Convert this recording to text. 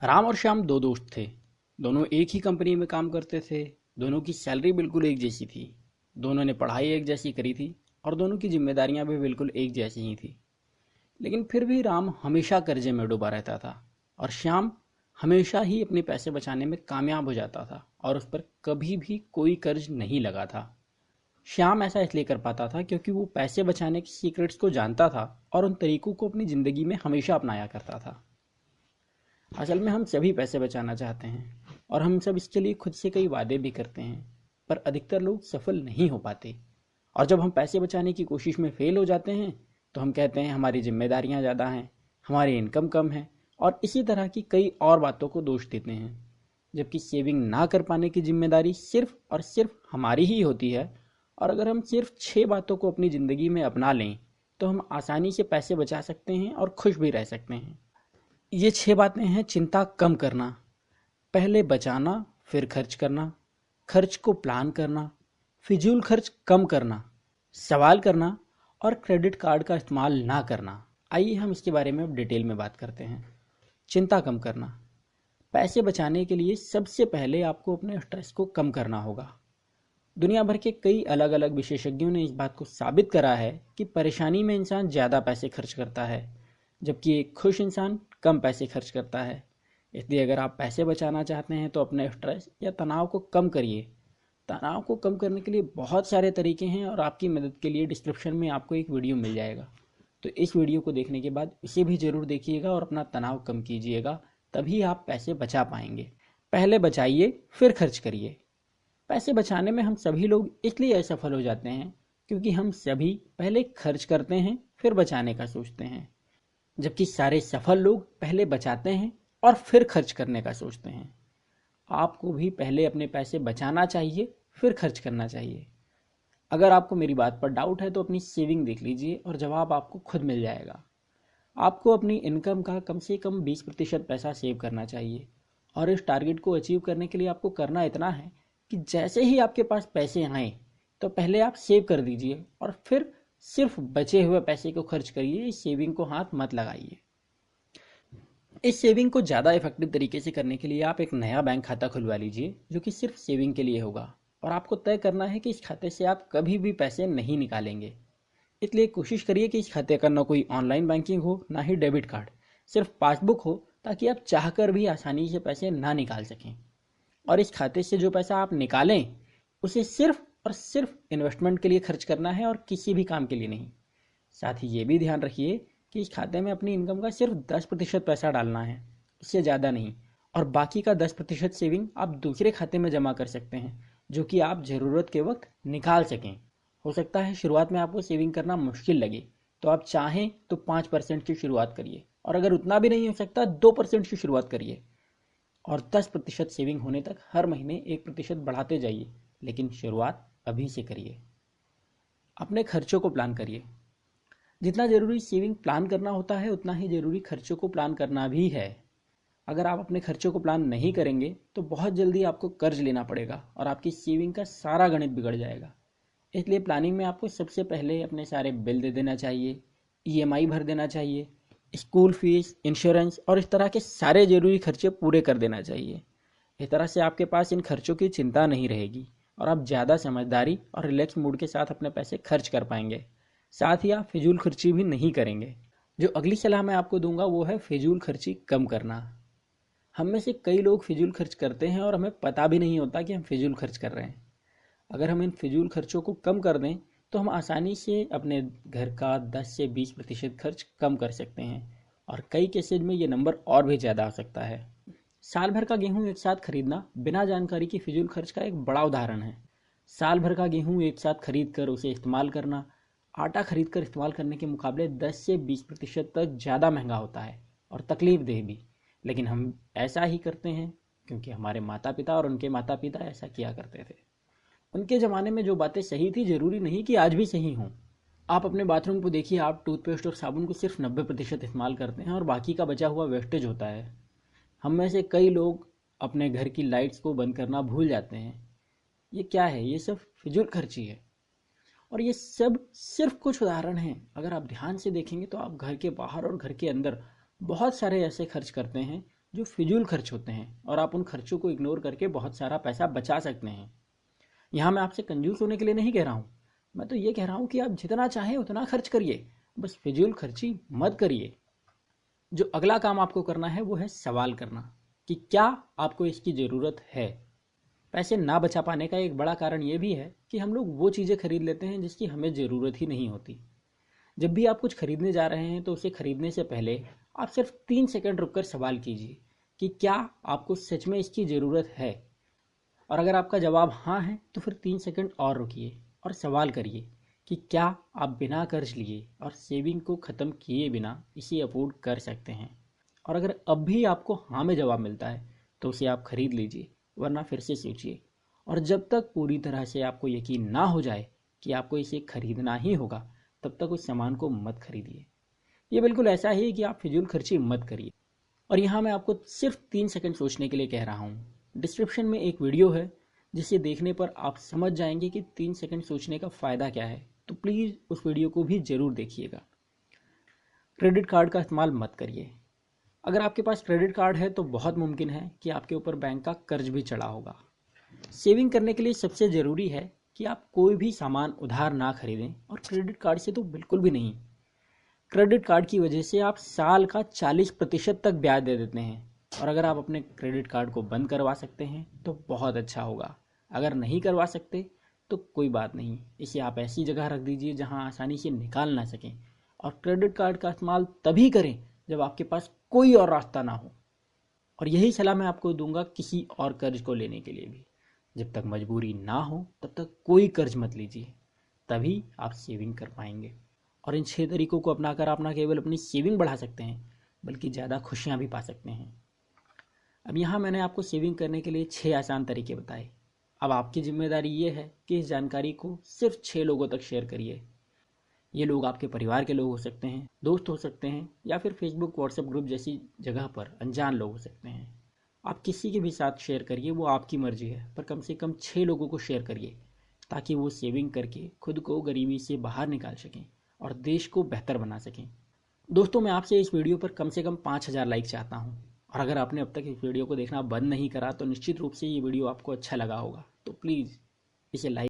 राम और श्याम दो दोस्त थे। दोनों एक ही कंपनी में काम करते थे। दोनों की सैलरी बिल्कुल एक जैसी थी। दोनों ने पढ़ाई एक जैसी करी थी और दोनों की जिम्मेदारियां भी बिल्कुल एक जैसी ही थी। लेकिन फिर भी राम हमेशा कर्जे में डूबा रहता था और श्याम हमेशा ही अपने पैसे बचाने में कामयाब हो जाता था और उस पर कभी भी कोई कर्ज नहीं लगा था। श्याम ऐसा इसलिए कर पाता था क्योंकि वो पैसे बचाने के सीक्रेट्स को जानता था और उन तरीकों को अपनी ज़िंदगी में हमेशा अपनाया करता था। असल में हम सभी पैसे बचाना चाहते हैं और हम सब इसके लिए खुद से कई वादे भी करते हैं, पर अधिकतर लोग सफल नहीं हो पाते। और जब हम पैसे बचाने की कोशिश में फेल हो जाते हैं तो हम कहते हैं हमारी जिम्मेदारियां ज़्यादा हैं, हमारी इनकम कम है और इसी तरह की कई और बातों को दोष देते हैं। जबकि सेविंग ना कर पाने की जिम्मेदारी सिर्फ और सिर्फ हमारी ही होती है। और अगर हम सिर्फ 6 बातों को अपनी ज़िंदगी में अपना लें तो हम आसानी से पैसे बचा सकते हैं और खुश भी रह सकते हैं। ये 6 बातें हैं: चिंता कम करना, पहले बचाना फिर खर्च करना, खर्च को प्लान करना, फिजूल खर्च कम करना, सवाल करना और क्रेडिट कार्ड का इस्तेमाल ना करना। आइए हम इसके बारे में अब डिटेल में बात करते हैं। चिंता कम करना। पैसे बचाने के लिए सबसे पहले आपको अपने स्ट्रेस को कम करना होगा। दुनिया भर के कई अलग अलग विशेषज्ञों ने इस बात को साबित करा है कि परेशानी में इंसान ज़्यादा पैसे खर्च करता है, जबकि एक खुश इंसान कम पैसे खर्च करता है। इसलिए अगर आप पैसे बचाना चाहते हैं तो अपने स्ट्रेस या तनाव को कम करिए। तनाव को कम करने के लिए बहुत सारे तरीके हैं और आपकी मदद के लिए डिस्क्रिप्शन में आपको एक वीडियो मिल जाएगा। तो इस वीडियो को देखने के बाद इसे भी ज़रूर देखिएगा और अपना तनाव कम कीजिएगा, तभी आप पैसे बचा पाएंगे। पहले बचाइए फिर खर्च करिए। पैसे बचाने में हम सभी लोग इसलिए असफल हो जाते हैं क्योंकि हम सभी पहले खर्च करते हैं फिर बचाने का सोचते हैं, जबकि सारे सफल लोग पहले बचाते हैं और फिर खर्च करने का सोचते हैं। आपको भी पहले अपने पैसे बचाना चाहिए फिर खर्च करना चाहिए। अगर आपको मेरी बात पर डाउट है तो अपनी सेविंग देख लीजिए और जवाब आपको खुद मिल जाएगा। आपको अपनी इनकम का कम से कम 20% पैसा सेव करना चाहिए और इस टारगेट को अचीव करने के लिए आपको करना इतना है कि जैसे ही आपके पास पैसे आए तो पहले आप सेव कर दीजिए और फिर सिर्फ बचे हुए पैसे को खर्च करिए। इस सेविंग को हाथ मत लगाइए। इस सेविंग को ज़्यादा इफेक्टिव तरीके से करने के लिए आप एक नया बैंक खाता खुलवा लीजिए जो कि सिर्फ सेविंग के लिए होगा। और आपको तय करना है कि इस खाते से आप कभी भी पैसे नहीं निकालेंगे। इसलिए कोशिश करिए कि इस खाते का ना कोई ऑनलाइन बैंकिंग हो ना ही डेबिट कार्ड, सिर्फ पासबुक हो, ताकि आप चाहकर भी आसानी से पैसे ना निकाल सकें। और इस खाते से जो पैसा आप निकालें उसे सिर्फ और सिर्फ इन्वेस्टमेंट के लिए खर्च करना है और किसी भी काम के लिए नहीं। साथ ही ये भी ध्यान रखिए कि इस खाते में अपनी इनकम का सिर्फ 10% पैसा डालना है, इससे ज़्यादा नहीं। और बाकी का 10% सेविंग आप दूसरे खाते में जमा कर सकते हैं जो कि आप ज़रूरत के वक्त निकाल सकें। हो सकता है शुरुआत में आपको सेविंग करना मुश्किल लगे, तो आप चाहें तो 5% की शुरुआत करिए और अगर उतना भी नहीं हो सकता 2% की शुरुआत करिए और 10% सेविंग होने तक हर महीने 1% बढ़ाते जाइए। लेकिन शुरुआत अभी से करिए। अपने खर्चों को प्लान करिए। जितना ज़रूरी सेविंग प्लान करना होता है उतना ही ज़रूरी खर्चों को प्लान करना भी है। अगर आप अपने खर्चों को प्लान नहीं करेंगे तो बहुत जल्दी आपको कर्ज लेना पड़ेगा और आपकी सेविंग का सारा गणित बिगड़ जाएगा। इसलिए प्लानिंग में आपको सबसे पहले अपने सारे बिल दे देना चाहिए, ईएमआई भर देना चाहिए, स्कूल फीस, इंश्योरेंस और इस तरह के सारे ज़रूरी खर्चे पूरे कर देना चाहिए। इस तरह से आपके पास इन खर्चों की चिंता नहीं रहेगी और आप ज़्यादा समझदारी और रिलैक्स मूड के साथ अपने पैसे खर्च कर पाएंगे। साथ ही आप फिजूल खर्ची भी नहीं करेंगे। जो अगली सलाह मैं आपको दूंगा वो है फिजूल खर्ची कम करना। हम में से कई लोग फिजूल खर्च करते हैं और हमें पता भी नहीं होता कि हम फिजूल खर्च कर रहे हैं। अगर हम इन फिजूल खर्चों को कम कर दें तो हम आसानी से अपने घर का 10 से 20% खर्च कम कर सकते हैं और कई केसेज में ये नंबर और भी ज़्यादा हो सकता है। साल भर का गेहूं एक साथ खरीदना बिना जानकारी की फिजूल खर्च का एक बड़ा उदाहरण है। साल भर का गेहूं एक साथ खरीद कर उसे इस्तेमाल करना आटा खरीद कर इस्तेमाल करने के मुकाबले 10 से 20% तक ज़्यादा महंगा होता है और तकलीफ देह भी। लेकिन हम ऐसा ही करते हैं क्योंकि हमारे माता पिता और उनके माता पिता ऐसा किया करते थे। उनके ज़माने में जो बातें सही थी ज़रूरी नहीं कि आज भी सही हों। आप अपने बाथरूम को देखिए, आप टूथपेस्ट और साबुन को सिर्फ 90% इस्तेमाल करते हैं और बाकी का बचा हुआ वेस्टेज होता है। हम में से कई लोग अपने घर की लाइट्स को बंद करना भूल जाते हैं। ये क्या है? ये सब फिजूल खर्ची है। और ये सब सिर्फ कुछ उदाहरण हैं। अगर आप ध्यान से देखेंगे तो आप घर के बाहर और घर के अंदर बहुत सारे ऐसे खर्च करते हैं जो फिजूल खर्च होते हैं, और आप उन खर्चों को इग्नोर करके बहुत सारा पैसा बचा सकते हैं। यहाँ मैं आपसे कंजूस होने के लिए नहीं कह रहा हूँ, मैं तो ये कह रहा हूँ कि आप जितना चाहें उतना खर्च करिए, बस फिजूल खर्ची मत करिए। जो अगला काम आपको करना है वो है सवाल करना कि क्या आपको इसकी ज़रूरत है। पैसे ना बचा पाने का एक बड़ा कारण ये भी है कि हम लोग वो चीज़ें खरीद लेते हैं जिसकी हमें ज़रूरत ही नहीं होती। जब भी आप कुछ खरीदने जा रहे हैं तो उसे खरीदने से पहले आप सिर्फ 3 सेकंड रुककर सवाल कीजिए कि क्या आपको सच में इसकी ज़रूरत है। और अगर आपका जवाब हाँ है तो फिर 3 सेकंड और रुकिए और सवाल करिए कि क्या आप बिना कर्ज लिए और सेविंग को ख़त्म किए बिना इसे अफोर्ड कर सकते हैं। और अगर अब भी आपको हाँ में जवाब मिलता है तो उसे आप खरीद लीजिए, वरना फिर से सोचिए। और जब तक पूरी तरह से आपको यकीन ना हो जाए कि आपको इसे खरीदना ही होगा, तब तक उस सामान को मत खरीदिए। ये बिल्कुल ऐसा ही है कि आप फिजूल खर्ची मत करिए। और यहाँ मैं आपको सिर्फ 3 सेकंड सोचने के लिए कह रहा हूँ। डिस्क्रिप्शन में एक वीडियो है जिसे देखने पर आप समझ जाएंगे कि 3 सेकंड सोचने का फ़ायदा क्या है, तो प्लीज़ उस वीडियो को भी ज़रूर देखिएगा। क्रेडिट कार्ड का इस्तेमाल मत करिए। अगर आपके पास क्रेडिट कार्ड है तो बहुत मुमकिन है कि आपके ऊपर बैंक का कर्ज भी चढ़ा होगा। सेविंग करने के लिए सबसे ज़रूरी है कि आप कोई भी सामान उधार ना खरीदें, और क्रेडिट कार्ड से तो बिल्कुल भी नहीं। क्रेडिट कार्ड की वजह से आप साल का 40% तक ब्याज दे देते हैं, और अगर आप अपने क्रेडिट कार्ड को बंद करवा सकते हैं तो बहुत अच्छा होगा। अगर नहीं करवा सकते तो कोई बात नहीं, इसे आप ऐसी जगह रख दीजिए जहां आसानी से निकाल ना सकें। और क्रेडिट कार्ड का इस्तेमाल तभी करें जब आपके पास कोई और रास्ता ना हो। और यही सलाह मैं आपको दूंगा किसी और कर्ज को लेने के लिए भी। जब तक मजबूरी ना हो तब तक कोई कर्ज मत लीजिए, तभी आप सेविंग कर पाएंगे। और इन 6 तरीकों को अपनाकर आप ना केवल अपनी सेविंग बढ़ा सकते हैं, बल्कि ज़्यादा खुशियाँ भी पा सकते हैं। अब यहाँ मैंने आपको सेविंग करने के लिए 6 आसान तरीके बताए। अब आपकी जिम्मेदारी ये है कि इस जानकारी को सिर्फ 6 लोगों तक शेयर करिए। ये लोग आपके परिवार के लोग हो सकते हैं, दोस्त हो सकते हैं, या फिर फेसबुक व्हाट्सएप ग्रुप जैसी जगह पर अनजान लोग हो सकते हैं। आप किसी के भी साथ शेयर करिए, वो आपकी मर्जी है, पर कम से कम 6 लोगों को शेयर करिए ताकि वो सेविंग करके खुद को गरीबी से बाहर निकाल सकें और देश को बेहतर बना सकें। दोस्तों, मैं आपसे इस वीडियो पर कम से कम 5000 लाइक चाहता हूँ। और अगर आपने अब तक इस वीडियो को देखना बंद नहीं करा तो निश्चित रूप से ये वीडियो आपको अच्छा लगा होगा, तो प्लीज़ इसे लाइक